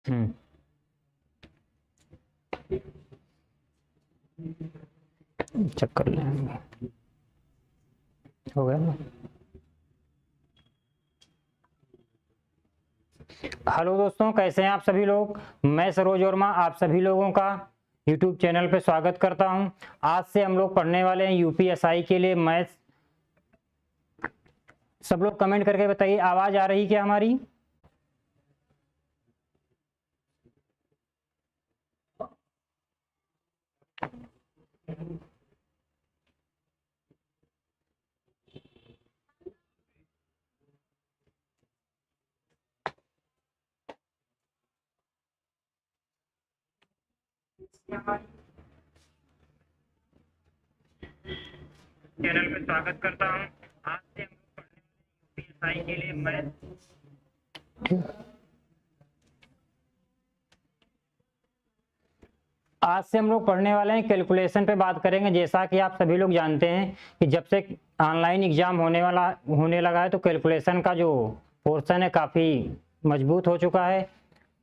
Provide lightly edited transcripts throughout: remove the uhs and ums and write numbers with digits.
हम्म, check कर लेंगे, हो गया ना। हेलो दोस्तों, कैसे हैं आप सभी लोग। मैं सरोज वर्मा आप सभी लोगों का यूट्यूब चैनल पे स्वागत करता हूं। आज से हम लोग पढ़ने वाले हैं यूपीएसआई के लिए मैथ्स। सब लोग कमेंट करके बताइए, आवाज आ रही क्या हमारी। चैनल पे स्वागत करता हूं। आज से हम लोग पढ़ने वाले यूपीएसआई के लिए मैथ्स। आज से हम लोग पढ़ने वाले हैं कैलकुलेशन पे बात करेंगे। जैसा कि आप सभी लोग जानते हैं कि जब से ऑनलाइन एग्जाम होने लगा है तो कैलकुलेशन का जो पोर्शन है काफ़ी मजबूत हो चुका है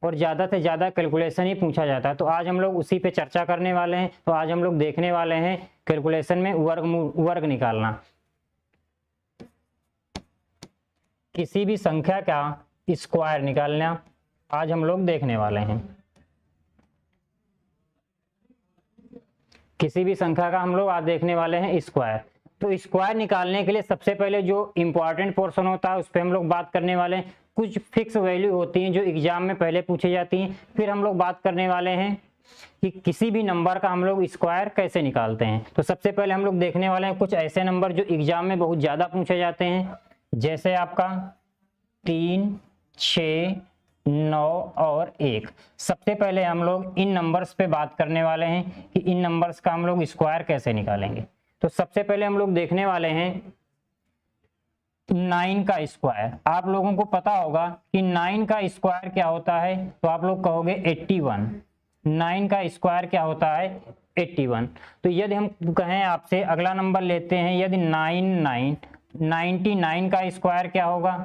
और ज़्यादा से ज़्यादा कैलकुलेशन ही पूछा जाता है। तो आज हम लोग उसी पे चर्चा करने वाले हैं। तो आज हम लोग देखने वाले हैं कैलकुलेशन में वर्ग निकालना। किसी भी संख्या का स्क्वायर निकालना आज हम लोग देखने वाले हैं। किसी भी संख्या का हम लोग आज देखने वाले हैं स्क्वायर। तो स्क्वायर निकालने के लिए सबसे पहले जो इंपॉर्टेंट पोर्शन होता है उस पर हम लोग बात करने वाले हैं। कुछ फिक्स वैल्यू होती हैं जो एग्जाम में पहले पूछी जाती हैं। फिर हम लोग बात करने वाले हैं कि किसी भी नंबर का हम लोग स्क्वायर कैसे निकालते हैं। तो सबसे पहले हम लोग देखने वाले हैं कुछ ऐसे नंबर जो एग्जाम में बहुत ज़्यादा पूछे जाते हैं, जैसे आपका 3, 6, 9 और 1। सबसे पहले हम लोग इन नंबर्स पे बात करने वाले हैं कि इन नंबर्स का हम लोग स्क्वायर कैसे निकालेंगे। तो सबसे पहले हम लोग देखने वाले हैं 9 का स्क्वायर। आप लोगों को पता होगा कि 9 का स्क्वायर क्या होता है, तो आप लोग कहोगे 81। 9 का स्क्वायर क्या होता है 81। तो यदि हम कहें आपसे अगला नंबर लेते हैं, यदि 99 का स्क्वायर क्या होगा,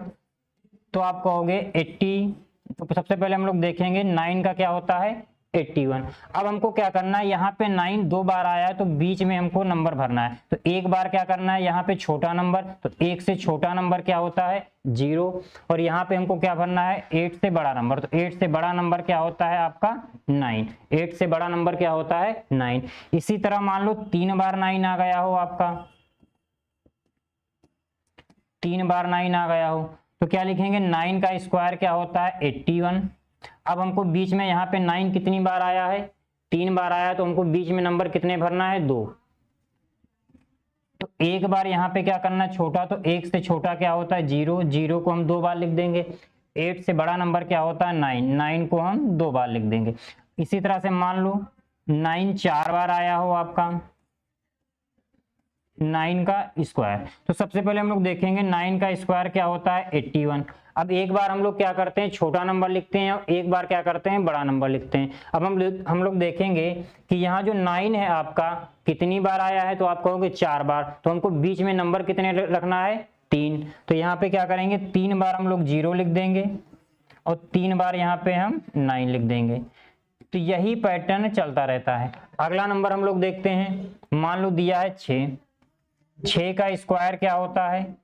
तो आप कहोगे 80। तो सबसे पहले हम लोग देखेंगे 9 का क्या होता है 81। अब हमको क्या करना है, यहाँ पे 9 दो बार आया है तो बीच में हमको नंबर भरना है। तो एक बार क्या करना है, यहाँ पे छोटा नंबर, तो 1 से छोटा नंबर क्या होता है 0। और यहाँ पे हमको क्या भरना है 8 से बड़ा नंबर। तो 8 से बड़ा नंबर क्या होता है आपका 9। 8 से बड़ा नंबर क्या होता है 9। इसी तरह मान लो 3 बार 9 आ गया हो आपका, 3 बार 9 आ गया हो, तो क्या लिखेंगे 9 का स्क्वायर क्या होता है 81। अब हमको बीच में यहाँ पे 9 कितनी बार आया है 3 बार आया है, तो हमको बीच में नंबर कितने भरना है 2। तो एक बार यहाँ पे क्या करना है छोटा, तो 1 से छोटा क्या होता है 0। 0 को हम 2 बार लिख देंगे। 8 से बड़ा नंबर क्या होता है 9। 9 को हम 2 बार लिख देंगे। इसी तरह से मान लो 9 4 बार आया हो आपका 9 का स्क्वायर। तो सबसे पहले हम लोग देखेंगे 9 का स्क्वायर क्या होता है 81। अब एक बार हम लोग क्या करते हैं छोटा नंबर लिखते हैं और एक बार क्या करते हैं बड़ा नंबर लिखते हैं। अब हम लोग देखेंगे कि यहाँ जो 9 है आपका कितनी बार आया है, तो आप कहोगे 4 बार। तो हमको बीच में नंबर कितने रखना है 3। तो यहाँ पे क्या करेंगे 3 बार हम लोग 0 लिख देंगे और 3 बार यहाँ पे हम 9 लिख देंगे। तो यही पैटर्न चलता रहता है। अगला नंबर हम लोग देखते हैं, मान लो दिया है 6। 6 का स्क्वायर क्या होता है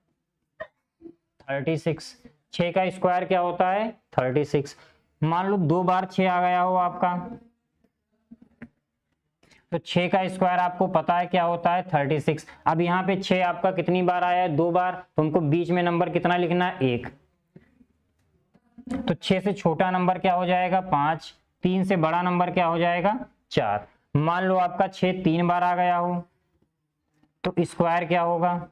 36। 6 का स्क्वायर क्या होता है 36। मान लो 2 बार 6 आ गया हो आपका, तो 6 का स्क्वायर आपको पता है क्या होता है 36। अब यहाँ पे 6 आपका कितनी बार आया है 2 बार, तो हमको बीच में नंबर कितना लिखना है 1। तो 6 से छोटा नंबर क्या हो जाएगा 5। 3 से बड़ा नंबर क्या हो जाएगा 4। मान लो आपका 6 3 बार आ गया हो, तो स्क्वायर क्या होगा,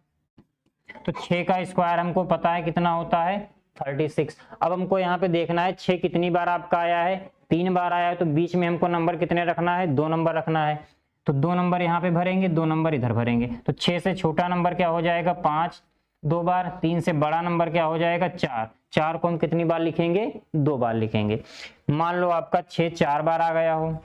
तो 6 का स्क्वायर हमको पता है कितना होता है 36। अब हमको यहाँ पे देखना है 6 कितनी बार आपका आया है 3 बार आया है, तो बीच में हमको नंबर कितने रखना है 2 नंबर रखना है। तो 2 नंबर यहाँ पे भरेंगे, 2 नंबर इधर भरेंगे। तो 6 से छोटा नंबर क्या हो जाएगा 5 2 बार। 3 से बड़ा नंबर क्या हो जाएगा 4। 4 को हम कितनी बार लिखेंगे 2 बार लिखेंगे। मान लो आपका 6 4 बार आ गया हो,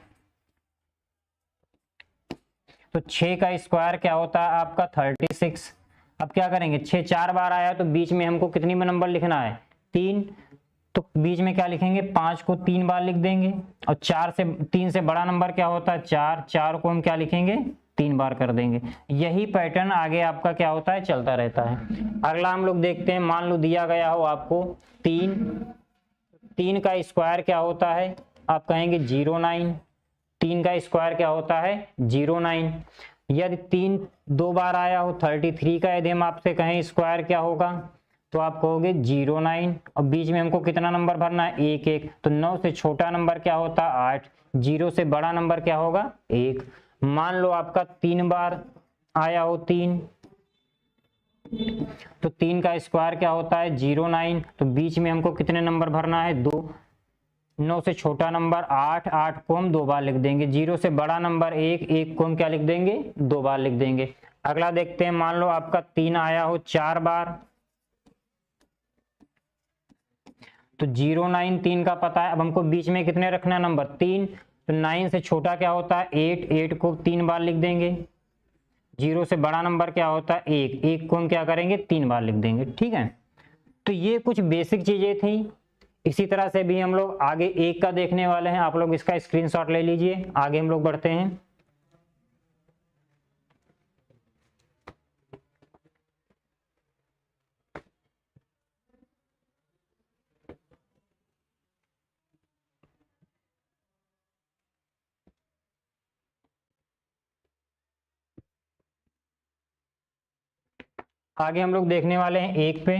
तो 6 का स्क्वायर क्या होता है आपका 36। अब क्या करेंगे 6 4 बार आया तो बीच में हमको कितनी नंबर लिखना है 3। तो बीच में क्या लिखेंगे, 5 को 3 बार लिख देंगे, और 3 से बड़ा नंबर क्या होता है 4, 4 को हम क्या लिखेंगे 3 बार कर देंगे। यही पैटर्न आगे आपका क्या होता है, चलता रहता है। अगला हम लोग देखते हैं, मान लो दिया गया हो आपको 3 का स्क्वायर क्या होता है, आप कहेंगे 09। 3 का स्क्वायर क्या होता है 09। यदि 3 2 बार आया हो 33 का, यदि हम आपसे कहें स्क्वायर क्या होगा, तो आप कहोगे 09, और बीच में हमको कितना नंबर भरना है 1 1, तो 9 से छोटा नंबर क्या होता है 8, 0 से बड़ा नंबर क्या होगा 1। मान लो आपका 3 बार आया हो 3, तो 3 का स्क्वायर क्या होता है 09, तो बीच में हमको कितने नंबर भरना है 2, 9 से छोटा नंबर 8, 8 को हम 2 बार लिख देंगे, 0 से बड़ा नंबर 1, 1 को हम क्या लिख देंगे 2 बार लिख देंगे। अगला देखते हैं, मान लो आपका 3 आया हो 4 बार, तो 09 3 का पता है, अब हमको बीच में कितने रखना है नंबर 3, तो 9 से छोटा क्या होता है 8, 8 को 3 बार लिख देंगे, 0 से बड़ा नंबर क्या होता है 1, 1 को हम क्या करेंगे 3 बार लिख देंगे। ठीक है, तो ये कुछ बेसिक चीजें थी। इसी तरह से भी हम लोग आगे 1 का देखने वाले हैं, आप लोग इसका स्क्रीनशॉट ले लीजिए, आगे हम लोग बढ़ते हैं। आगे हम लोग देखने वाले हैं 1 पे।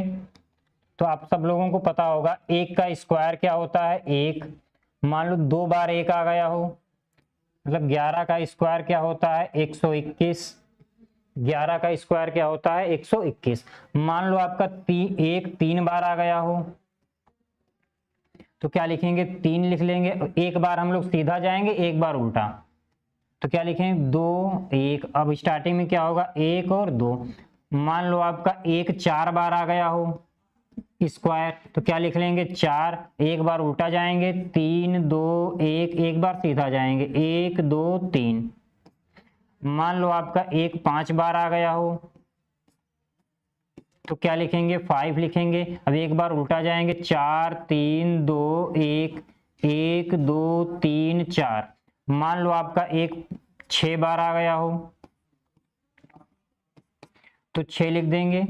तो आप सब लोगों को पता होगा 1 का स्क्वायर क्या होता है 1। मान लो 2 बार 1 आ गया हो, मतलब 11 का स्क्वायर क्या होता है 121। 11 का स्क्वायर क्या होता है 121। मान लो आपका 1 3 बार आ गया हो, तो क्या लिखेंगे 3 लिख लेंगे, एक बार हम लोग सीधा जाएंगे, एक बार उल्टा, तो क्या लिखेंगे 2 1। अब स्टार्टिंग में क्या होगा 1 और 2। मान लो आपका 1 4 बार आ गया हो स्क्वायर, तो क्या लिख लेंगे 4, एक बार उल्टा जाएंगे 3 2 1, एक बार सीधा जाएंगे 1 2 3। मान लो आपका 1 5 बार आ गया हो, तो क्या लिखेंगे 5 लिखेंगे, अब एक बार उल्टा जाएंगे 4 3 2 1, 1 2 3 4। मान लो आपका 1 6 बार आ गया हो, तो 6 लिख देंगे,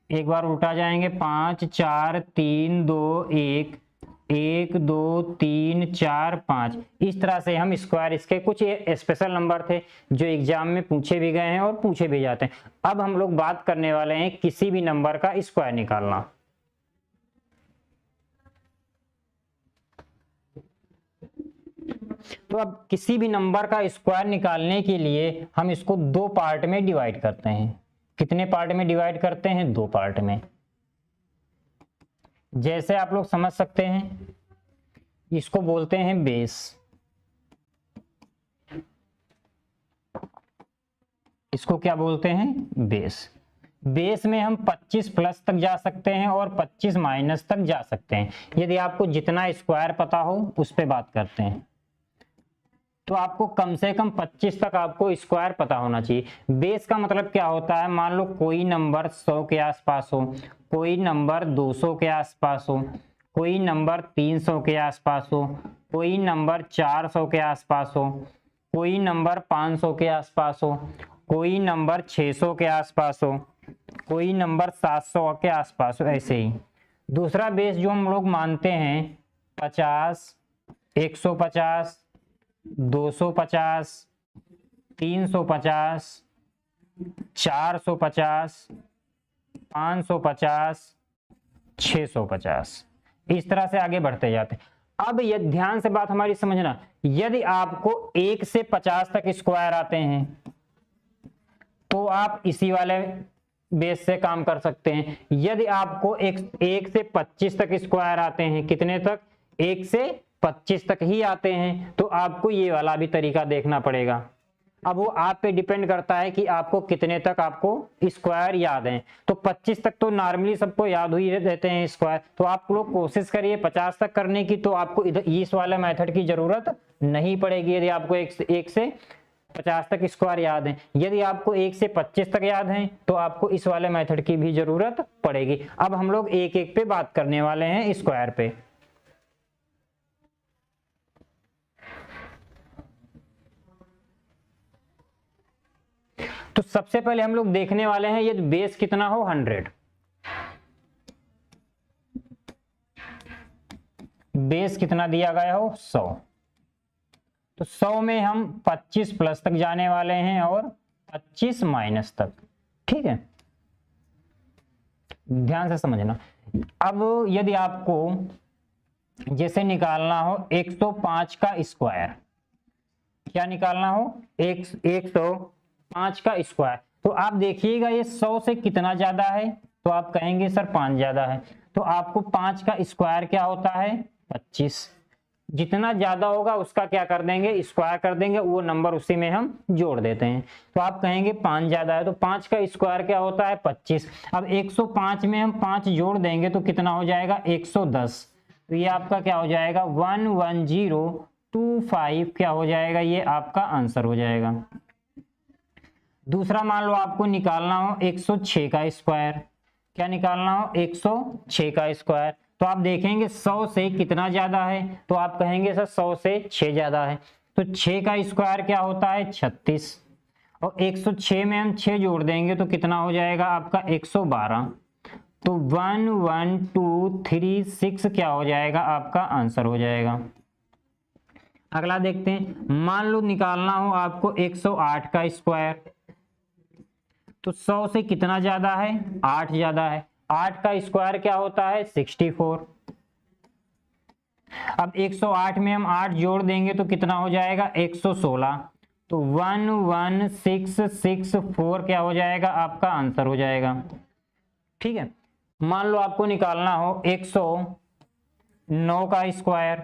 एक बार उल्टा जाएंगे 5 4 3 2 1, 1 2 3 4 5। इस तरह से हम स्क्वायर, इसके कुछ स्पेशल नंबर थे जो एग्जाम में पूछे भी गए हैं और पूछे भी जाते हैं। अब हम लोग बात करने वाले हैं किसी भी नंबर का स्क्वायर निकालना। तो अब किसी भी नंबर का स्क्वायर निकालने के लिए हम इसको 2 पार्ट में डिवाइड करते हैं। कितने पार्ट में डिवाइड करते हैं 2 पार्ट में। जैसे आप लोग समझ सकते हैं, इसको बोलते हैं बेस, इसको क्या बोलते हैं बेस। बेस में हम 25 प्लस तक जा सकते हैं और 25 माइनस तक जा सकते हैं। यदि आपको जितना स्क्वायर पता हो उस पे बात करते हैं, तो आपको कम से कम 25 तक आपको स्क्वायर पता होना चाहिए। बेस का मतलब क्या होता है, मान लो कोई नंबर 100 के आसपास हो, कोई नंबर 200 के आसपास हो, कोई नंबर 300 के आसपास हो, कोई नंबर 400 के आसपास हो, कोई नंबर 500 के आसपास हो, कोई नंबर 600 के आसपास हो, कोई नंबर 700 के आसपास हो। ऐसे ही दूसरा बेस जो हम लोग मानते हैं 50, 150, 250, 350, 450, 550, 650, इस तरह से आगे बढ़ते जाते हैं। अब ये ध्यान से बात हमारी समझना, यदि आपको 1 से 50 तक स्क्वायर आते हैं तो आप इसी वाले बेस से काम कर सकते हैं। यदि आपको 1 से 25 तक स्क्वायर आते हैं, कितने तक 1 से 25 तक ही आते हैं, तो आपको ये वाला भी तरीका देखना पड़ेगा। अब वो आप पे डिपेंड करता है कि आपको कितने तक आपको स्क्वायर याद है। तो 25 तक तो नॉर्मली सबको याद ही रहते हैं स्क्वायर, तो आप लोग कोशिश करिए 50 तक करने की, तो आपको इधर इस वाले मेथड की जरूरत नहीं पड़ेगी। यदि आपको एक से 50 तक स्क्वायर याद है। यदि आपको 1 से 25 तक याद है तो आपको इस वाले मेथड की भी जरूरत पड़ेगी। अब हम लोग एक एक पे बात करने वाले हैं स्क्वायर पे। तो सबसे पहले हम लोग देखने वाले हैं यदि बेस कितना हो 100, बेस कितना दिया गया हो 100, तो 100 में हम 25 प्लस तक जाने वाले हैं और 25 माइनस तक। ठीक है, ध्यान से समझना। अब यदि आपको जैसे निकालना हो 105 का स्क्वायर, क्या निकालना हो 105 का स्क्वायर, तो आप देखिएगा ये 100 से कितना ज्यादा है, तो आप कहेंगे सर 5 ज्यादा है, तो आपको 5 का स्क्वायर क्या होता है 25। जितना ज्यादा होगा उसका क्या कर देंगे स्क्वायर कर देंगे, वो नंबर उसी में हम जोड़ देते हैं। तो आप कहेंगे 5 ज्यादा है, तो 5 का स्क्वायर क्या होता है 25। अब 105 में हम 5 जोड़ देंगे तो कितना हो जाएगा 110, तो ये आपका क्या हो जाएगा 11025 क्या हो जाएगा, ये आपका आंसर हो जाएगा। दूसरा मान लो आपको निकालना हो 106 का स्क्वायर, क्या निकालना हो 106 का स्क्वायर, तो आप देखेंगे 100 से कितना ज्यादा है, तो आप कहेंगे सर 100 से 6 ज्यादा है, तो 6 का स्क्वायर क्या होता है 36, और 106 में हम 6 जोड़ देंगे तो कितना हो जाएगा आपका 112, तो 11236 क्या हो जाएगा आपका आंसर हो जाएगा। अगला देखते हैं, मान लो निकालना हो आपको 108 का स्क्वायर, तो 100 से कितना ज्यादा है 8 ज्यादा है, 8 का स्क्वायर क्या होता है 64। अब 108 में हम 8 जोड़ देंगे तो कितना हो जाएगा 116, तो 11664 क्या हो जाएगा आपका आंसर हो जाएगा। ठीक है, मान लो आपको निकालना हो 109 का स्क्वायर,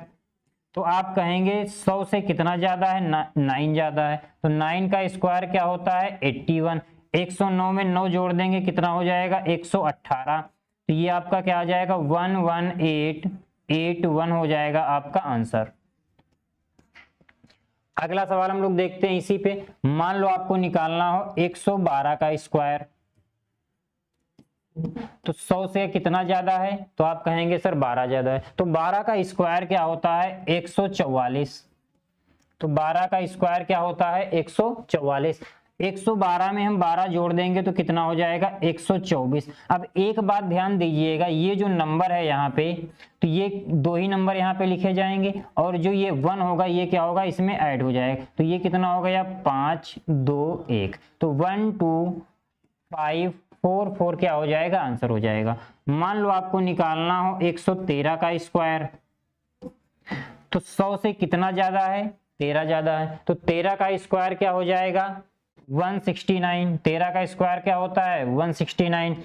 तो आप कहेंगे 100 से कितना ज्यादा है 9 ज्यादा है, तो 9 का स्क्वायर क्या होता है 81। 109 में 9 जोड़ देंगे कितना हो जाएगा 118, तो ये आपका क्या आ जाएगा 11881 हो जाएगा आपका आंसर। अगला सवाल हम लोग देखते हैं इसी पे। मान लो आपको निकालना हो 112 का स्क्वायर, तो 100 से कितना ज्यादा है, तो आप कहेंगे सर 12 ज्यादा है, तो 12 का स्क्वायर क्या होता है 144, तो 12 का स्क्वायर क्या होता है 144। 112 में हम 12 जोड़ देंगे तो कितना हो जाएगा 124। अब एक बात ध्यान दीजिएगा, ये जो नंबर है यहाँ पे, तो ये 2 ही नंबर यहाँ पे लिखे जाएंगे और जो ये 1 होगा ये क्या होगा इसमें ऐड हो जाएगा, तो ये कितना हो गया 5 2 1, तो 12544 क्या हो जाएगा आंसर हो जाएगा। मान लो आपको निकालना हो 113 का स्क्वायर, तो 100 से कितना ज्यादा है 13 ज्यादा है, तो 13 का स्क्वायर क्या हो जाएगा 169। 13 का स्क्वायर क्या होता है 169।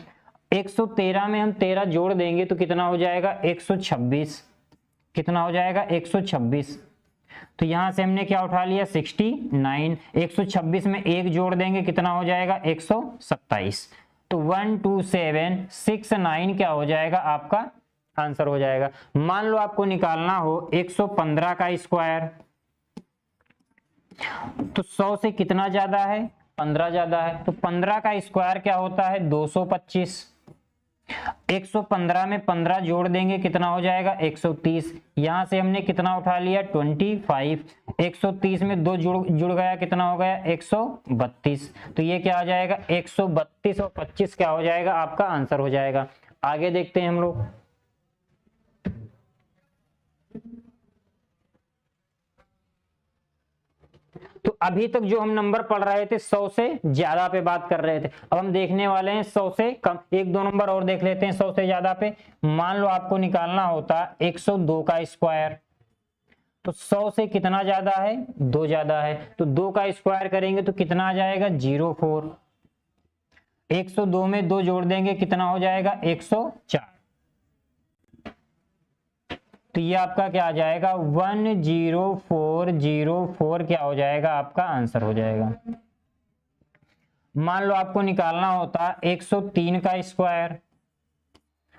113 में हम 13 जोड़ देंगे तो कितना हो जाएगा 126, कितना हो जाएगा 126, तो यहां से हमने क्या उठा लिया 69। 126 में 1 जोड़ देंगे कितना हो जाएगा 127, तो 12769 क्या हो जाएगा आपका आंसर हो जाएगा। मान लो आपको निकालना हो 115 का स्क्वायर, तो 100 से कितना ज्यादा है 15 ज्यादा है, तो 15 का स्क्वायर क्या होता है 225। 115 में 15 जोड़ देंगे कितना हो जाएगा 130, यहां से हमने कितना उठा लिया 25। 130 में 2 जुड़ गया कितना हो गया 132, तो ये क्या आ जाएगा 132 और 25 क्या हो जाएगा आपका आंसर हो जाएगा। आगे देखते हैं हम लोग। तो अभी तक जो हम नंबर पढ़ रहे थे 100 से ज्यादा पे बात कर रहे थे, अब हम देखने वाले हैं 100 से कम। 1-2 नंबर और देख लेते हैं 100 से ज्यादा पे। मान लो आपको निकालना होता 102 का स्क्वायर, तो 100 से कितना ज्यादा है 2 ज्यादा है, तो 2 का स्क्वायर करेंगे तो कितना आ जाएगा 04। 102 में 2 जोड़ देंगे कितना हो जाएगा 104, तो ये आपका क्या आ जाएगा 10404 क्या हो जाएगा आपका आंसर हो जाएगा। मान लो आपको निकालना होता 103 का स्क्वायर,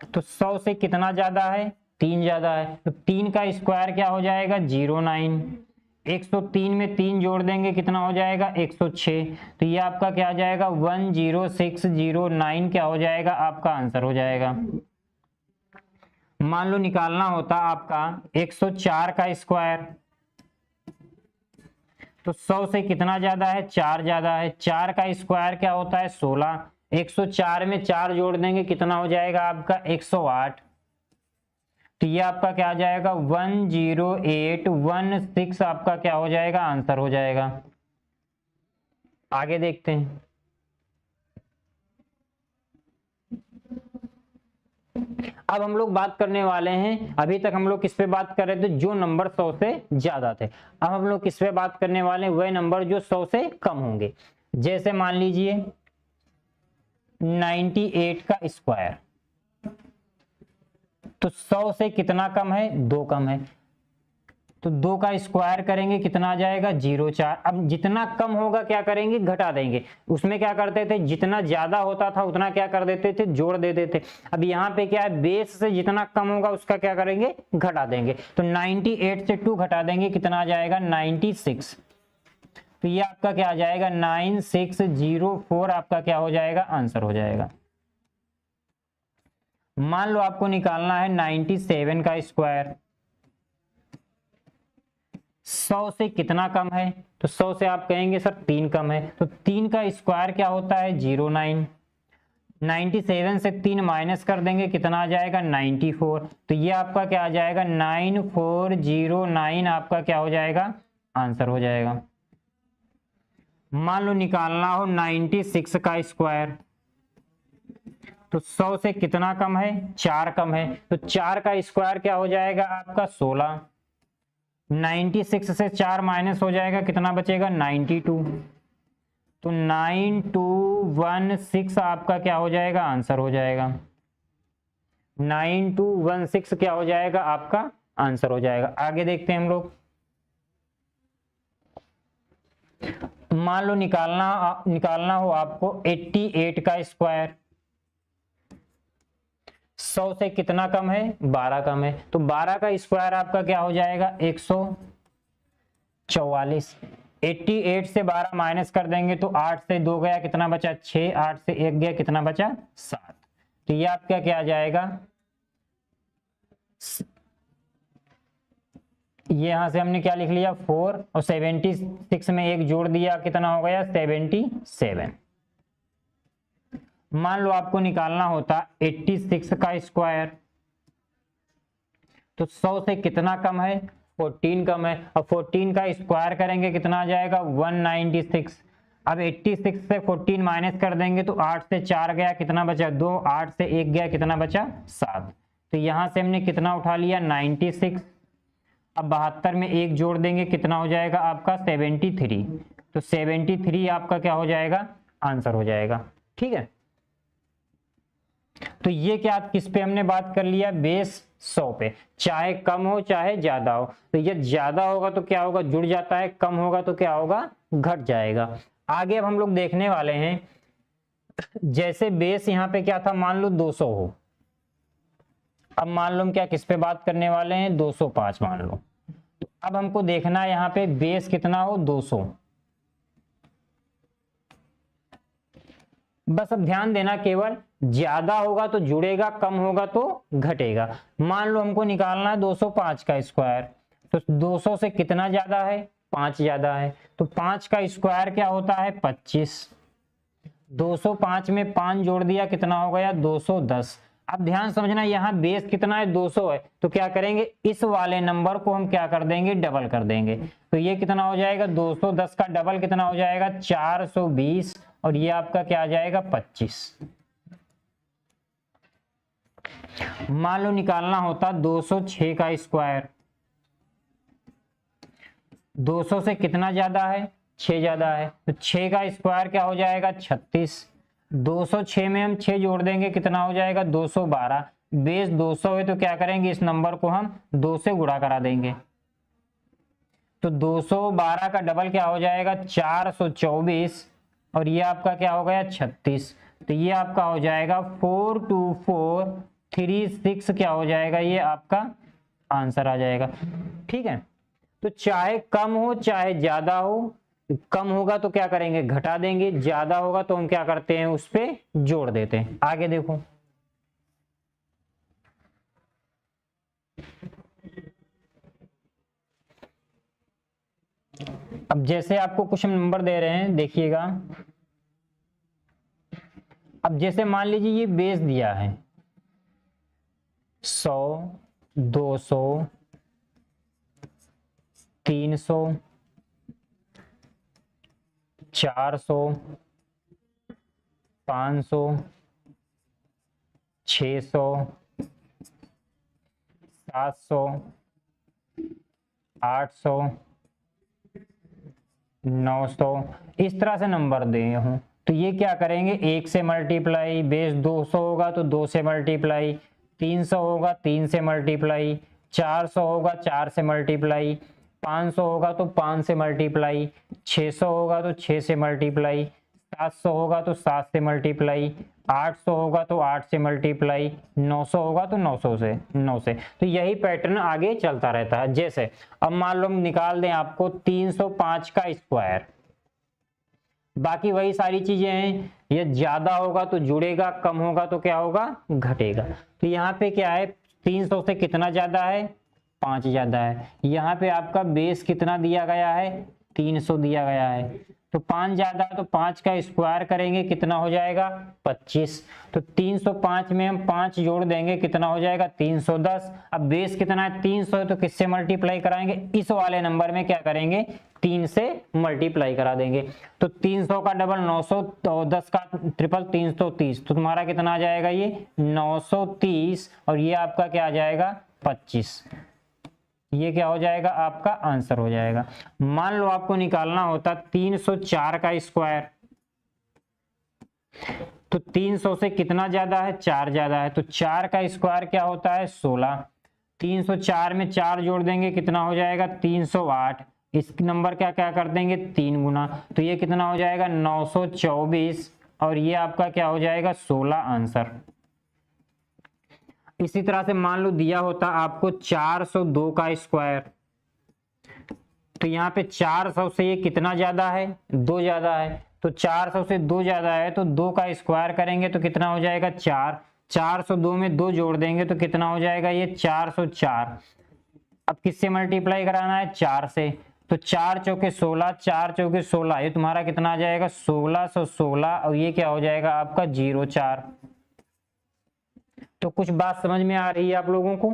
तो 100 से कितना ज्यादा है 3 ज्यादा है, तो 3 का स्क्वायर क्या हो जाएगा 09। 103 में 3 जोड़ देंगे कितना हो जाएगा 106। तो ये आपका क्या आ जाएगा 10609 क्या हो जाएगा आपका आंसर हो जाएगा। मान लो निकालना होता आपका 104 का स्क्वायर, तो 100 से कितना ज्यादा है 4 ज्यादा है। 4 का स्क्वायर क्या होता है 16। 104 में 4 जोड़ देंगे कितना हो जाएगा आपका 108। तो ये आपका क्या आ जाएगा 10816 आपका क्या हो जाएगा आंसर हो जाएगा। आगे देखते हैं। अब हम लोग बात करने वाले हैं, अभी तक हम लोग किस पे बात कर रहे थे, जो नंबर 100 से ज्यादा थे। अब हम लोग किस पे बात करने वाले हैं, वह नंबर जो 100 से कम होंगे। जैसे मान लीजिए 98 का स्क्वायर, तो 100 से कितना कम है 2 कम है, तो 2 का स्क्वायर करेंगे कितना आ जाएगा 04। अब जितना कम होगा क्या करेंगे घटा देंगे। उसमें क्या करते थे जितना ज्यादा होता था उतना क्या कर देते थे जोड़ देते थे। अब यहाँ पे क्या है बेस से जितना कम होगा उसका क्या करेंगे घटा देंगे। तो 98 से 2 घटा देंगे कितना आ जाएगा 96। तो ये आपका क्या आ जाएगा 9604 आपका क्या हो जाएगा आंसर हो जाएगा। मान लो आपको निकालना है 97 का स्क्वायर, 100 से कितना कम है, तो 100 से आप कहेंगे सर 3 कम है। तो 3 का स्क्वायर क्या होता है 09। 97 से 3 माइनस कर देंगे कितना आ जाएगा 94। तो ये आपका क्या आ जाएगा 9409 आपका क्या हो जाएगा आंसर हो जाएगा। मान लो निकालना हो 96 का स्क्वायर, तो 100 से कितना कम है 4 कम है। तो 4 का स्क्वायर क्या हो जाएगा आपका 16। 96 से 4 माइनस हो जाएगा कितना बचेगा 92। तो 9216 आपका क्या हो जाएगा आंसर हो जाएगा। 9216 क्या हो जाएगा आपका आंसर हो जाएगा। आगे देखते हैं हम लोग। मान लो निकालना हो आपको 88 का स्क्वायर, 100 से कितना कम है 12 कम है। तो 12 का स्क्वायर आपका क्या हो जाएगा 144। 88 से 12 माइनस कर देंगे तो 8 से 2 गया कितना बचा 6, 8 से 1 गया कितना बचा 7। तो ये आपका क्या आ जाएगा, ये यहां से हमने क्या लिख लिया 4 और 76 में 1 जोड़ दिया कितना हो गया 77। मान लो आपको निकालना होता 86 का स्क्वायर, तो 100 से कितना कम है 14 कम है। और 14 का स्क्वायर करेंगे कितना आ जाएगा 196। अब 86 से 14 माइनस कर देंगे तो 8 से 4 गया कितना बचा 2, 8 से 1 गया कितना बचा 7। तो यहां से हमने कितना उठा लिया 96। अब 72 में 1 जोड़ देंगे कितना हो जाएगा आपका 73। तो 73 आपका क्या हो जाएगा आंसर हो जाएगा। ठीक है, तो ये क्या किस पे हमने बात कर लिया बेस 100 पे, चाहे कम हो चाहे ज्यादा हो। तो ये ज्यादा होगा तो क्या होगा जुड़ जाता है, कम होगा तो क्या होगा घट जाएगा। आगे अब हम लोग देखने वाले हैं, जैसे बेस यहाँ पे क्या था मान लो 200 हो, अब मान लो हम क्या किस पे बात करने वाले हैं 205 मान लो। तो अब हमको देखना है यहाँ पे बेस कितना हो 200। बस अब ध्यान देना केवल ज्यादा होगा तो जुड़ेगा, कम होगा तो घटेगा। मान लो हमको निकालना है 205 का स्क्वायर, तो 200 से कितना ज्यादा है 5 ज्यादा है। तो 5 का स्क्वायर क्या होता है 25। 205 में 5 जोड़ दिया कितना हो गया 210। अब ध्यान समझना यहाँ बेस कितना है 200 है, तो क्या करेंगे इस वाले नंबर को हम क्या कर देंगे डबल कर देंगे। तो ये कितना हो जाएगा 210 का डबल कितना हो जाएगा 420 और ये आपका क्या आ जाएगा 25। मान लो निकालना होता 206 का स्क्वायर, 200 से कितना ज्यादा है 6 ज्यादा है। तो 6 का स्क्वायर क्या हो जाएगा 36। 206 में हम 6 जोड़ देंगे कितना हो जाएगा 212। बेस 200 है तो क्या करेंगे इस नंबर को हम 2 से गुणा करा देंगे। तो 212 का डबल क्या हो जाएगा 424 और ये आपका क्या हो गया 36। तो ये आपका हो जाएगा 42436 क्या हो जाएगा ये आपका आंसर आ जाएगा। ठीक है, तो चाहे कम हो चाहे ज्यादा हो, कम होगा तो क्या करेंगे घटा देंगे, ज्यादा होगा तो हम क्या करते हैं उस पे जोड़ देते हैं। आगे देखो, अब जैसे आपको कुछ नंबर दे रहे हैं देखिएगा। अब जैसे मान लीजिए ये बेस दिया है 100, 200, 300, 400, 500, 600, 700, 800, 900, इस तरह से नंबर दिए हूं। तो ये क्या करेंगे, 1 से मल्टीप्लाई, बेस 200 होगा तो 2 से मल्टीप्लाई, 300 होगा 3 से मल्टीप्लाई, 400 होगा 4 से मल्टीप्लाई, 500 होगा तो 5 से मल्टीप्लाई, 600 होगा तो 6 से मल्टीप्लाई, 700 होगा तो 7 से मल्टीप्लाई, 800 होगा तो 8 से मल्टीप्लाई, 900 होगा तो 9 से। तो यही पैटर्न आगे चलता रहता है। जैसे अब मान लो हम निकाल दें आपको 305 का स्क्वायर, बाकी वही सारी चीजें हैं, ये ज्यादा होगा तो जुड़ेगा, कम होगा तो क्या होगा घटेगा। तो यहाँ पे क्या है, 300 से कितना ज्यादा है, 5 ज्यादा है। यहाँ पे आपका बेस कितना दिया गया है, 300 दिया गया है, तो 5 ज्यादा है, तो 5 का स्क्वायर करेंगे कितना हो जाएगा 25। तो 305 में हम 5 जोड़ देंगे कितना हो जाएगा 310। अब बेस कितना है 300 है, तो किससे मल्टीप्लाई कराएंगे, इस वाले नंबर में क्या करेंगे 3 से मल्टीप्लाई करा देंगे। तो 300 का डबल 900, तो 10 का ट्रिपल 330, तो तुम्हारा कितना आ जाएगा ये 930, और ये आपका क्या आ जाएगा 25। ये क्या हो जाएगा आपका आंसर हो जाएगा। मान लो आपको निकालना होता 304 का स्क्वायर, तो 300 से कितना ज्यादा है 4 ज्यादा है, तो 4 का स्क्वायर क्या होता है 16। 304 में 4 जोड़ देंगे कितना हो जाएगा 308। इस नंबर क्या क्या कर देंगे 3 गुना, तो ये कितना हो जाएगा 924, और ये आपका क्या हो जाएगा 16 आंसर। इसी तरह से मान लो दिया होता आपको 402 का स्क्वायर, तो यहाँ पे 400 से ये कितना ज्यादा है 2 ज्यादा है, तो 400 से 2 ज्यादा है तो 2 का स्क्वायर करेंगे तो कितना हो जाएगा 4। 402 में 2 जोड़ देंगे तो कितना हो जाएगा ये 404। अब किससे मल्टीप्लाई कराना है 4 से, तो 4 चौके 16, 4 चौके 16, ये तुम्हारा कितना आ जाएगा 1616, और ये क्या हो जाएगा आपका 04। तो कुछ बात समझ में आ रही है आप लोगों को।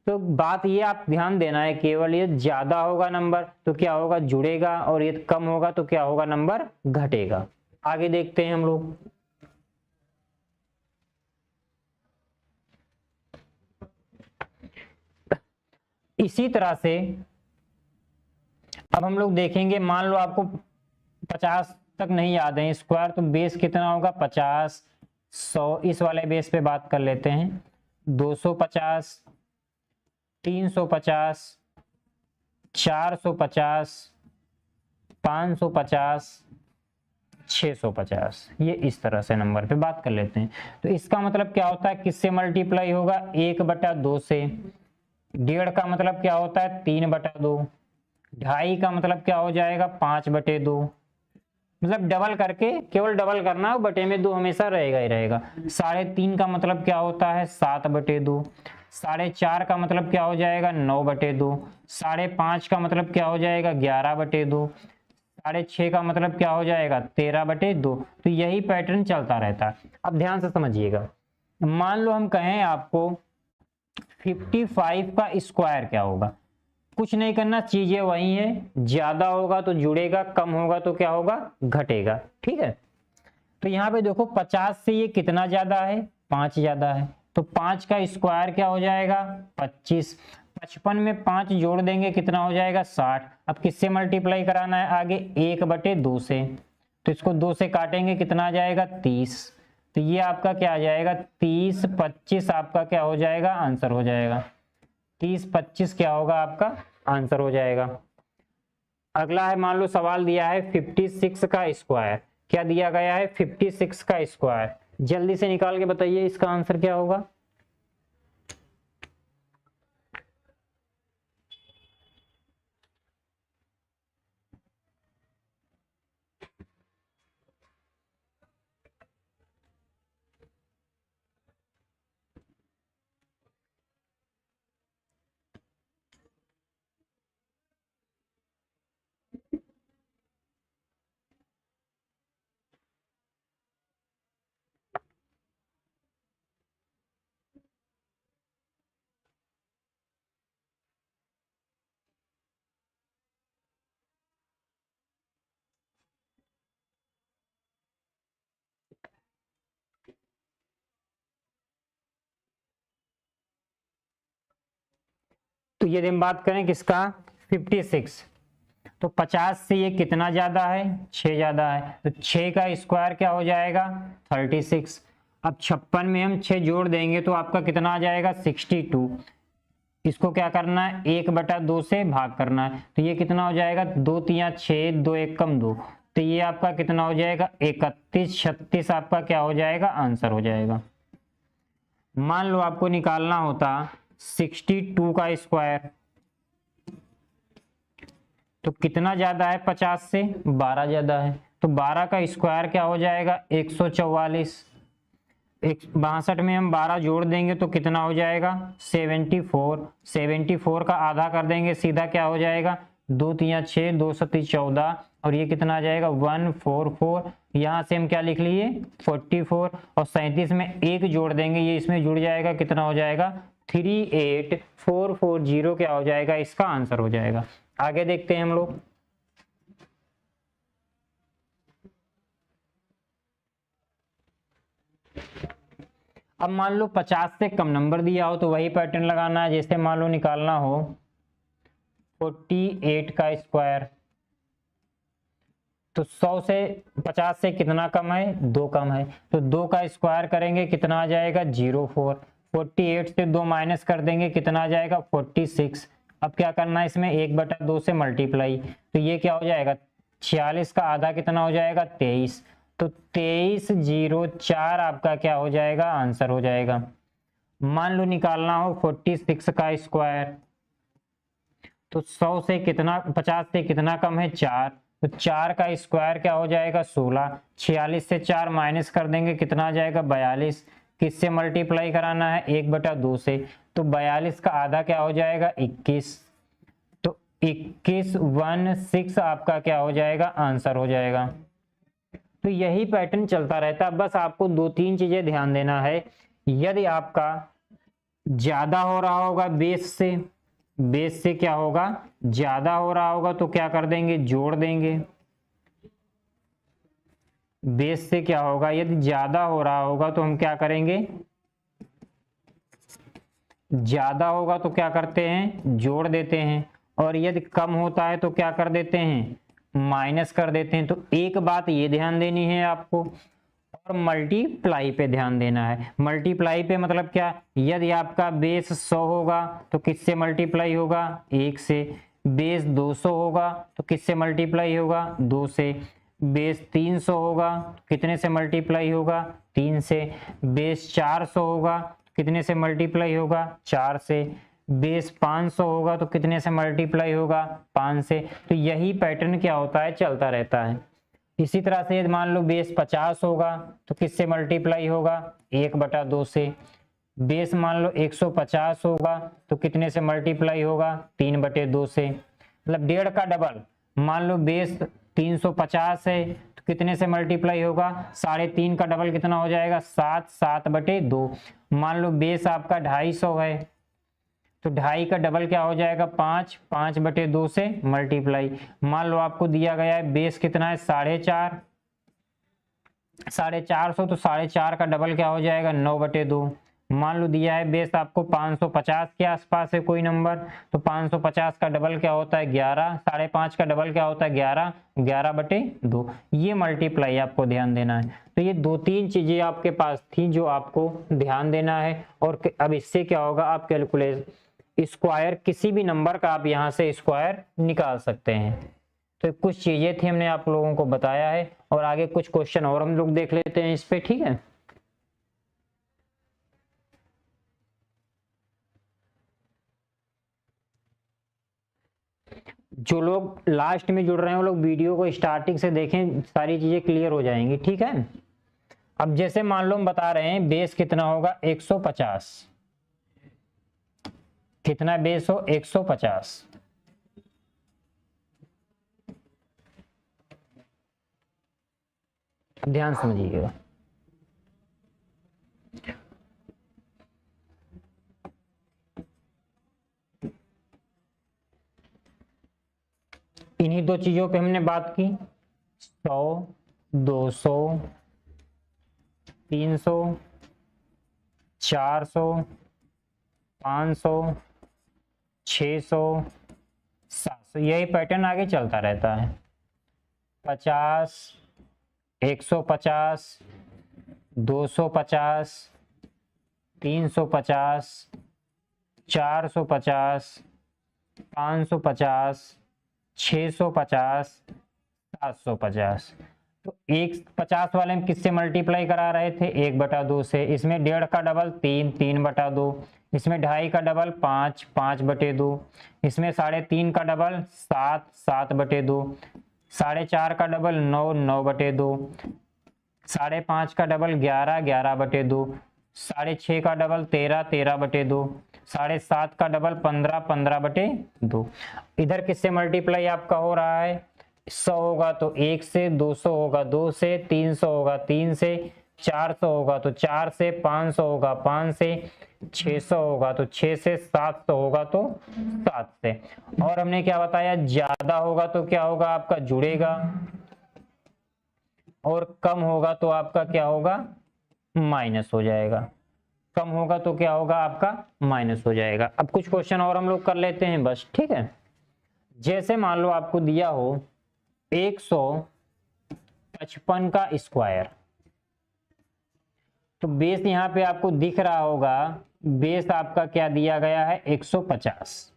तो बात ये आप ध्यान देना है, केवल ये ज्यादा होगा नंबर तो क्या होगा जुड़ेगा, और ये कम होगा तो क्या होगा नंबर घटेगा। आगे देखते हैं हम लोग। इसी तरह से अब हम लोग देखेंगे, मान लो आपको 50 तक नहीं याद है स्क्वायर, तो बेस कितना होगा 50, 100, इस वाले बेस पे बात कर लेते हैं। 250, 350, 450, 550, 650, ये इस तरह से नंबर पे बात कर लेते हैं। तो इसका मतलब क्या होता है, किससे मल्टीप्लाई होगा 1/2 से। 1.5 का मतलब क्या होता है 3/2। 2.5 का मतलब क्या हो जाएगा 5/2। मतलब डबल करके, केवल डबल करना, बटे में 2 हमेशा रहेगा ही रहेगा। 3.5 का मतलब क्या होता है 7/2। 4.5 का मतलब क्या हो जाएगा 9/2। 5.5 का मतलब क्या हो जाएगा 11/2। 6.5 का मतलब क्या हो जाएगा 13/2। तो यही पैटर्न चलता रहता है। अब ध्यान से समझिएगा, मान लो हम कहें आपको 55 का स्क्वायर क्या होगा, कुछ नहीं करना, चीजें वही है, ज्यादा होगा तो जुड़ेगा, कम होगा तो क्या होगा घटेगा। ठीक है, तो यहाँ पे देखो 50 से ये कितना ज्यादा है 5 ज्यादा है, तो 5 का स्क्वायर क्या हो जाएगा 25। 55 में 5 जोड़ देंगे कितना हो जाएगा 60। अब किससे मल्टीप्लाई कराना है आगे 1/2 से, तो इसको 2 से काटेंगे कितना आ जाएगा 30। तो ये आपका क्या आ जाएगा 30, 25 आपका क्या हो जाएगा आंसर हो जाएगा। 30, 25 क्या होगा आपका आंसर हो जाएगा। अगला है, मान लो सवाल दिया है 56 का स्क्वायर, क्या दिया गया है 56 का स्क्वायर, जल्दी से निकाल के बताइए इसका आंसर क्या होगा। तो यदि हम बात करें किसका 56, तो 50 से ये कितना ज्यादा है, 6 ज्यादा है, तो 6 का स्क्वायर क्या हो जाएगा 36। अब 56 में हम 6 जोड़ देंगे तो आपका कितना आ जाएगा 62। इसको क्या करना है 1/2 से भाग करना है, तो ये कितना हो जाएगा 2 3 6, 2 1 कम 2, तो ये आपका कितना हो जाएगा 31। 36 आपका क्या हो जाएगा आंसर हो जाएगा। मान लो आपको निकालना होता 62 का स्क्वायर, तो कितना ज्यादा है 50 से 12 ज्यादा है, तो 12 का स्क्वायर क्या हो जाएगा 144। 62 में हम 12 जोड़ देंगे तो कितना हो जाएगा 74। 74 का आधा कर देंगे सीधा क्या हो जाएगा 2 3 6, 2 7 14, और ये कितना आ जाएगा 144। यहाँ से हम क्या लिख लिए 44, और 37 में 1 जोड़ देंगे, ये इसमें जुड़ जाएगा, कितना हो जाएगा 38440 क्या हो जाएगा इसका आंसर हो जाएगा। आगे देखते हैं हम लोग। अब मान लो 50 से कम नंबर दिया हो तो वही पैटर्न लगाना है। जैसे मान लो निकालना हो 48 का स्क्वायर, तो 100 से 50 से कितना कम है 2 कम है, तो 2 का स्क्वायर करेंगे कितना आ जाएगा 04। 48 से 2 माइनस कर देंगे कितना आ जाएगा 46। अब क्या करना है इसमें 1/2 से मल्टीप्लाई, तो ये क्या हो जाएगा 46 का आधा कितना हो जाएगा 23, तो 2304 आपका क्या हो जाएगा आंसर हो जाएगा। मान लो निकालना हो 46 का स्क्वायर, तो 100 से कितना 50 से कितना कम है 4, तो 4 का स्क्वायर क्या हो जाएगा 16। 46 से 4 माइनस कर देंगे कितना आ जाएगा 42। किससे मल्टीप्लाई कराना है 1/2 से, तो 42 का आधा क्या हो जाएगा 21, तो 2116 आपका क्या हो जाएगा आंसर हो जाएगा। तो यही पैटर्न चलता रहता है, बस आपको 2-3 चीजें ध्यान देना है। यदि आपका ज्यादा हो रहा होगा बेस से क्या होगा ज्यादा हो रहा होगा तो क्या कर देंगे जोड़ देंगे। बेस से क्या होगा यदि ज्यादा हो रहा होगा तो हम क्या करेंगे, ज्यादा होगा तो क्या करते हैं जोड़ देते हैं, और यदि कम होता है तो क्या कर देते हैं माइनस कर देते हैं। तो एक बात ये ध्यान देनी है आपको, और मल्टीप्लाई पे ध्यान देना है। मल्टीप्लाई पे मतलब क्या, यदि आपका बेस 100 होगा तो किससे मल्टीप्लाई होगा 1 से, बेस 200 होगा तो किससे मल्टीप्लाई होगा 2 से, बेस 300 होगा तो कितने से मल्टीप्लाई होगा 3 से, बेस 400 होगा तो कितने से मल्टीप्लाई होगा 4 से, बेस 500 होगा तो कितने से मल्टीप्लाई होगा 5 से। तो यही पैटर्न क्या होता है चलता रहता है। इसी तरह से यदि मान लो बेस 50 होगा तो किससे मल्टीप्लाई होगा 1/2 से, बेस मान लो 150 होगा तो कितने से मल्टीप्लाई होगा 3/2 से, मतलब 1.5 का डबल। मान लो बेस 350 है तो कितने से मल्टीप्लाई होगा 3.5 का डबल कितना हो जाएगा 7/2। मान लो बेस आपका 250 है तो 2.5 का डबल क्या हो जाएगा 5/2 से मल्टीप्लाई। मान लो आपको दिया गया है बेस कितना है 450, 450 तो 4.5 का डबल क्या हो जाएगा 9/2। मान लो दिया है बेस आपको 550 के आसपास है कोई नंबर, तो 550 का डबल क्या होता है 11, 5.5 का डबल क्या होता है 11, 11/2। ये मल्टीप्लाई आपको ध्यान देना है। तो ये 2-3 चीजें आपके पास थी जो आपको ध्यान देना है। और अब इससे क्या होगा आप कैलकुलेट स्क्वायर किसी भी नंबर का आप यहाँ से स्क्वायर निकाल सकते हैं। तो कुछ चीजें थी हमने आप लोगों को बताया है, और आगे कुछ क्वेश्चन और हम लोग देख लेते हैं इस पे, ठीक है। जो लोग लास्ट में जुड़ रहे हैं वो लोग वीडियो को स्टार्टिंग से देखें, सारी चीजें क्लियर हो जाएंगी, ठीक है। अब जैसे मान लो हम बता रहे हैं बेस कितना होगा 150, कितना बेस हो 150, ध्यान समझिएगा। इन्हीं 2 चीजों पे हमने बात की 100, 200, 300, 400, 500, 600, 700, यही पैटर्न आगे चलता रहता है। 50, 150, 250, 350, 450, 550, 650, 750। तो 150 वाले में किससे मल्टीप्लाई करा रहे थे? 1/2 से। इसमें 1.5 का डबल 3, 3/2। इसमें 2.5 का डबल 5, 5/2। इसमें 3.5 का डबल 7, 7/2। 4.5 का डबल 9, 9/2। 5.5 का डबल 11, 11/2। 6.5 का डबल 13, 13/2। 7.5 का डबल 15, 15/2। इधर किससे मल्टीप्लाई आपका हो रहा है? 100 होगा तो 1 से, 200 होगा 2 से, 300 होगा 3 से, 400 होगा तो 4 से, 500 होगा 5 से, 600 होगा तो 6 से, 700 होगा तो 7 से। और हमने क्या बताया? ज्यादा होगा तो क्या होगा? आपका जुड़ेगा, और कम होगा तो आपका क्या होगा? माइनस हो जाएगा। कम होगा तो क्या होगा? आपका माइनस हो जाएगा। अब कुछ क्वेश्चन और हम लोग कर लेते हैं बस, ठीक है। जैसे मान लो आपको दिया हो 155 का स्क्वायर, तो बेस यहाँ पे आपको दिख रहा होगा, बेस आपका क्या दिया गया है? 150।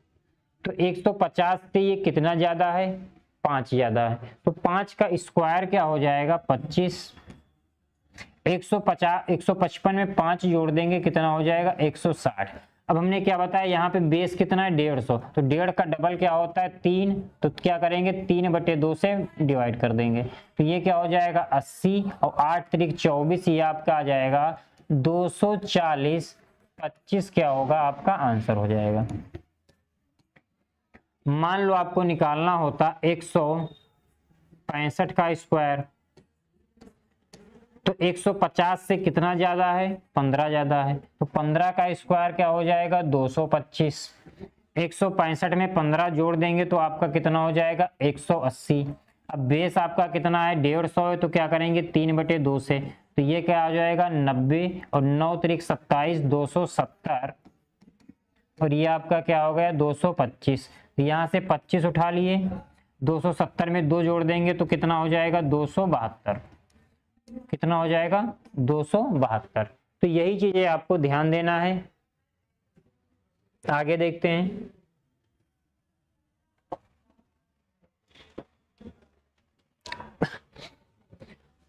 तो 150 से ये कितना ज्यादा है? 5 ज्यादा है। तो 5 का स्क्वायर क्या हो जाएगा? 25। 155 में 5 जोड़ देंगे, कितना हो जाएगा? 160। अब हमने क्या बताया? यहाँ पे बेस कितना है? 150। तो 1.5 का डबल क्या होता है? 3। तो क्या करेंगे? 3/2 से डिवाइड कर देंगे। तो ये क्या हो जाएगा? 80, और 8 त्रिक 24, ये आपका आ जाएगा 240। 25 क्या होगा? आपका आंसर हो जाएगा। मान लो आपको निकालना होता 165 का स्क्वायर, तो 150 से कितना ज्यादा है? 15 ज्यादा है। तो 15 का स्क्वायर क्या हो जाएगा? 225। 165 में 15 जोड़ देंगे तो आपका कितना हो जाएगा? 180। अब बेस आपका कितना है? 150 है। तो क्या करेंगे? 3/2 से। तो ये क्या हो जाएगा? 90, और 9 त्रिक 27, 270, और ये आपका क्या हो गया? 225। तो यहाँ से 25 उठा लिए, 270 में 2 जोड़ देंगे तो कितना हो जाएगा? 272। कितना हो जाएगा? 272। तो यही चीजें आपको ध्यान देना है। आगे देखते हैं।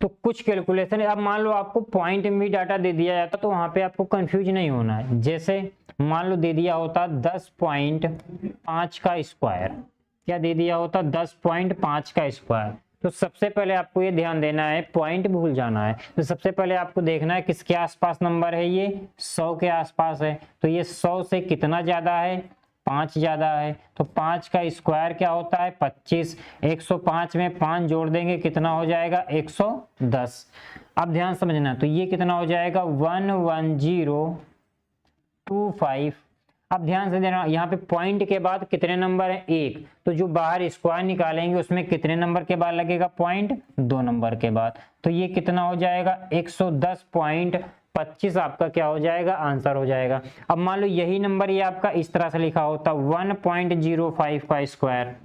तो कुछ कैलकुलेशन है। अब मान लो आपको पॉइंट में भी डाटा दे दिया जाता तो वहां पे आपको कंफ्यूज नहीं होना है। जैसे मान लो दे दिया होता 10.5 का स्क्वायर, क्या दे दिया होता? 10.5 का स्क्वायर। तो सबसे पहले आपको ये ध्यान देना है, पॉइंट भूल जाना है। तो सबसे पहले आपको देखना है किसके आसपास नंबर है? ये 100 के आसपास है। तो ये 100 से कितना ज्यादा है? 5 ज्यादा है। तो 5 का स्क्वायर क्या होता है? 25। 105 में 5 जोड़ देंगे, कितना हो जाएगा? 110। अब ध्यान समझना, तो ये कितना हो जाएगा? 11025। अब ध्यान से देना, यहाँ पे पॉइंट के बाद कितने नंबर है? 1। तो जो बाहर स्क्वायर निकालेंगे उसमें कितने नंबर के बाद लगेगा पॉइंट? 2 नंबर के बाद। तो ये कितना हो जाएगा? 110.25 आपका क्या हो जाएगा? आंसर हो जाएगा। अब मान लो यही नंबर ये आपका इस तरह से लिखा होता 1.05 का स्क्वायर,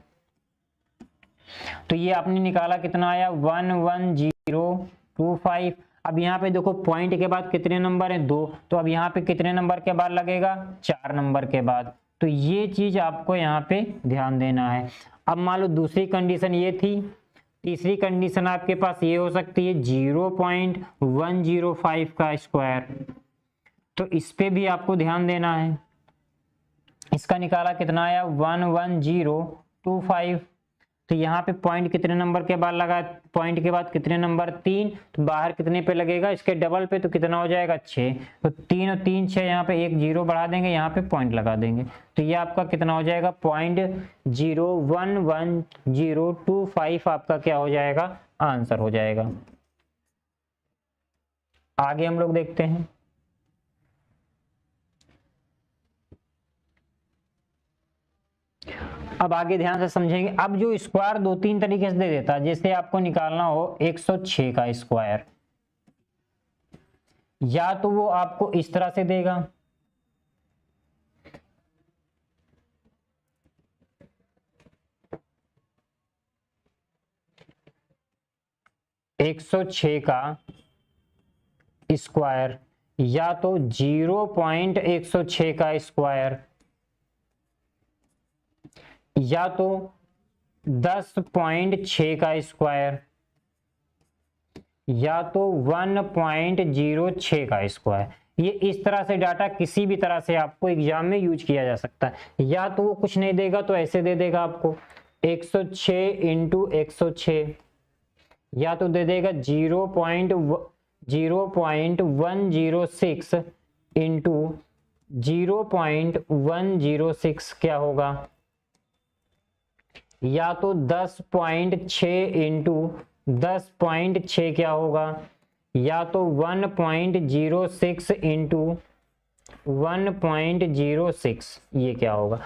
तो ये आपने निकाला, कितना आया? 11025। अब यहाँ पे देखो पॉइंट के बाद कितने नंबर है? 2। तो अब यहाँ पे कितने नंबर के बाद लगेगा? 4 नंबर के बाद। तो ये चीज आपको यहाँ पे ध्यान देना है। अब मान लो दूसरी कंडीशन ये थी, तीसरी कंडीशन आपके पास ये हो सकती है 0.105 का स्क्वायर। तो इस पे भी आपको ध्यान देना है। इसका निकाला, कितना आया? 11025। तो यहाँ पे पॉइंट कितने नंबर के बाद लगा? पॉइंट के बाद कितने नंबर? 3। तो बाहर कितने पे लगेगा? इसके डबल पे। तो कितना हो जाएगा? 6। तो 3 और 3 6, यहाँ पे एक 0 बढ़ा देंगे, यहाँ पे पॉइंट लगा देंगे। तो ये आपका कितना हो जाएगा? 0.11025 आपका क्या हो जाएगा? आंसर हो जाएगा। आगे हम लोग देखते हैं। अब आगे ध्यान से समझेंगे। अब जो स्क्वायर 2-3 तरीके से दे देता है, जैसे आपको निकालना हो 106 का स्क्वायर, या तो वो आपको इस तरह से देगा, 106 का स्क्वायर या तो 0.106 का स्क्वायर या तो 10.6 का स्क्वायर या तो 1.06 का स्क्वायर। ये इस तरह से डाटा किसी भी तरह से आपको एग्जाम में यूज किया जा सकता है। या तो वो कुछ नहीं देगा तो ऐसे दे देगा आपको 106 इंटू 106, या तो दे देगा 0.106 इंटू 0.106 क्या होगा, या तो 10.6 इंटू 10.6 क्या होगा, या तो 1.06 इंटू 1.06 ये क्या होगा।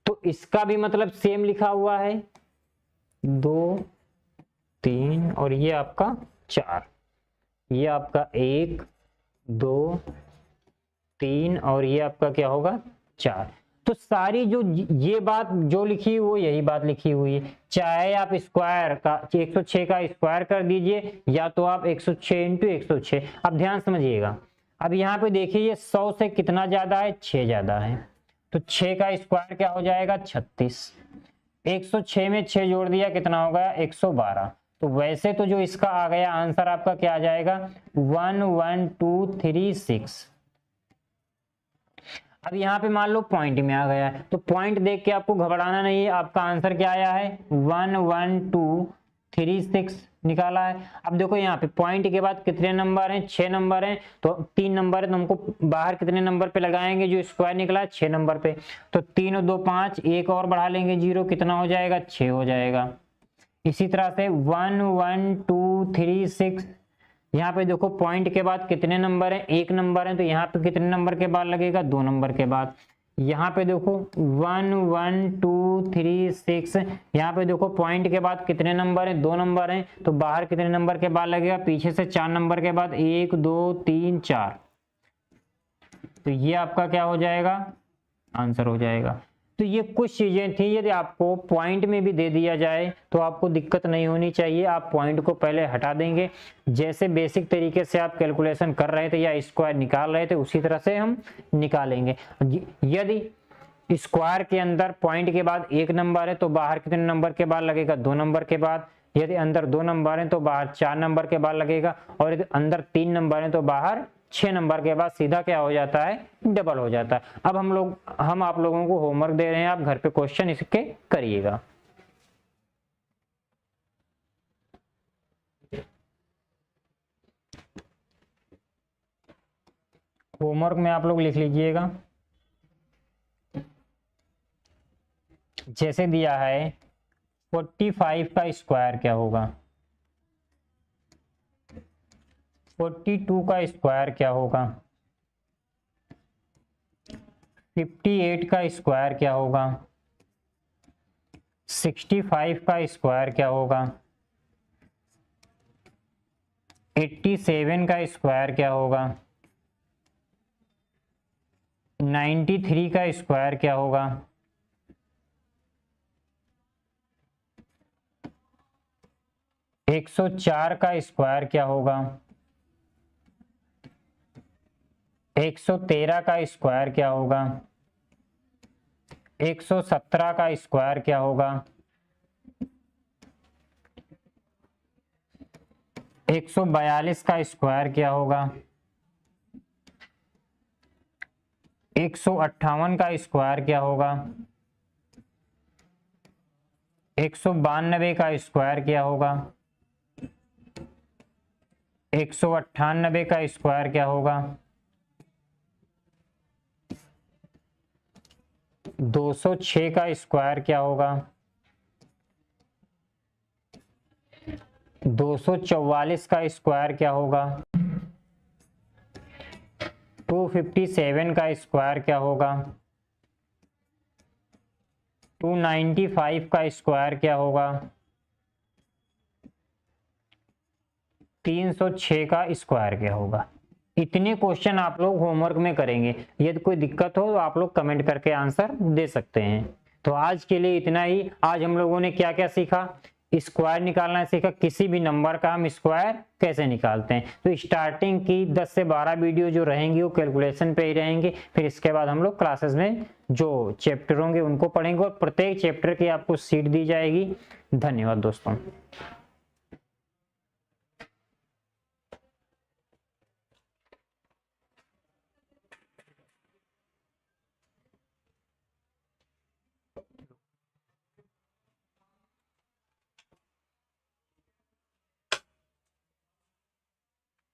तो इसका भी मतलब सेम लिखा हुआ है 2 3 और ये आपका 4, ये आपका 1 2 3 और ये आपका क्या होगा 4। तो सारी जो ये बात जो लिखी वो यही बात लिखी हुई है। चाहे आप स्क्वायर का 106 का स्क्वायर कर दीजिए या तो आप 106 इंटू 106। अब ध्यान समझिएगा, अब यहाँ पे देखिए ये 100 से कितना ज्यादा है, 6 ज्यादा है, तो 6 का स्क्वायर क्या हो जाएगा 36। 106 में 6 जोड़ दिया कितना हो गया 112। तो वैसे तो जो इसका आ गया आंसर आपका क्या आ जाएगा 11236। अब यहाँ पे मान लो पॉइंट में आ गया है तो पॉइंट देख के आपको घबराना नहीं है, आपका आंसर क्या आया है 11236 निकाला है। अब देखो यहाँ पे पॉइंट के बाद कितने नंबर हैं, 6 नंबर हैं, तो 3 नंबर है तो हमको बाहर कितने नंबर पे लगाएंगे, जो स्क्वायर निकला 6 नंबर पे, तो 3 और 2 5, एक और बढ़ा लेंगे 0, कितना हो जाएगा 6 हो जाएगा। इसी तरह से 11236, यहाँ पे देखो पॉइंट के बाद कितने नंबर हैं, 1 नंबर है, तो यहाँ पे कितने नंबर के बाद लगेगा 2 नंबर के बाद। यहाँ पे देखो 11236, यहाँ पे देखो पॉइंट के बाद कितने नंबर हैं 2 नंबर हैं, तो बाहर कितने नंबर के बाद लगेगा, पीछे से 4 नंबर के बाद 1 2 3 4, तो ये आपका क्या हो जाएगा आंसर हो जाएगा। तो ये कुछ चीजें थी, यदि आपको पॉइंट में भी दे दिया जाए तो आपको दिक्कत नहीं होनी चाहिए, आप पॉइंट को पहले हटा देंगे। जैसे बेसिक तरीके से आप कैलकुलेशन कर रहे थे या स्क्वायर निकाल रहे थे उसी तरह से हम निकालेंगे। यदि स्क्वायर के अंदर पॉइंट के बाद 1 नंबर है तो बाहर कितने नंबर के बाद लगेगा 2 नंबर के बाद, यदि अंदर 2 नंबर है तो बाहर 4 नंबर के बाद लगेगा, और यदि अंदर 3 नंबर है तो बाहर 6 नंबर के बाद सीधा क्या हो जाता है डबल हो जाता है। अब हम आप लोगों को होमवर्क दे रहे हैं, आप घर पे क्वेश्चन इसके करिएगा। होमवर्क में आप लोग लिख लीजिएगा, जैसे दिया है 45 का स्क्वायर क्या होगा, 42 का स्क्वायर क्या होगा, 58 का स्क्वायर क्या होगा, 65 का स्क्वायर क्या होगा, 87 का स्क्वायर क्या होगा, 93 का स्क्वायर क्या होगा, 104 का स्क्वायर क्या होगा, 113 का स्क्वायर क्या होगा, 117 का स्क्वायर क्या होगा, 142 का स्क्वायर क्या होगा, 158 का स्क्वायर क्या होगा, 192 का स्क्वायर क्या होगा, 198 का स्क्वायर क्या होगा, 206 का स्क्वायर क्या होगा, 244 का स्क्वायर क्या होगा, 257 का स्क्वायर क्या होगा, 295 का स्क्वायर क्या होगा, 306 का स्क्वायर क्या होगा। इतने क्वेश्चन आप लोग होमवर्क में करेंगे, यदि कोई दिक्कत हो तो आप लोग कमेंट करके आंसर दे सकते हैं। तो आज के लिए इतना ही। आज हम लोगों ने क्या क्या सीखा, स्क्वायर निकालना सीखा, किसी भी नंबर का हम स्क्वायर कैसे निकालते हैं। तो स्टार्टिंग की 10 से 12 वीडियो जो रहेंगी वो कैलकुलेशन पे ही रहेंगी। फिर इसके बाद हम लोग क्लासेस में जो चैप्टर होंगे उनको पढ़ेंगे और प्रत्येक चैप्टर की आपको सीट दी जाएगी। धन्यवाद दोस्तों।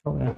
हो गया।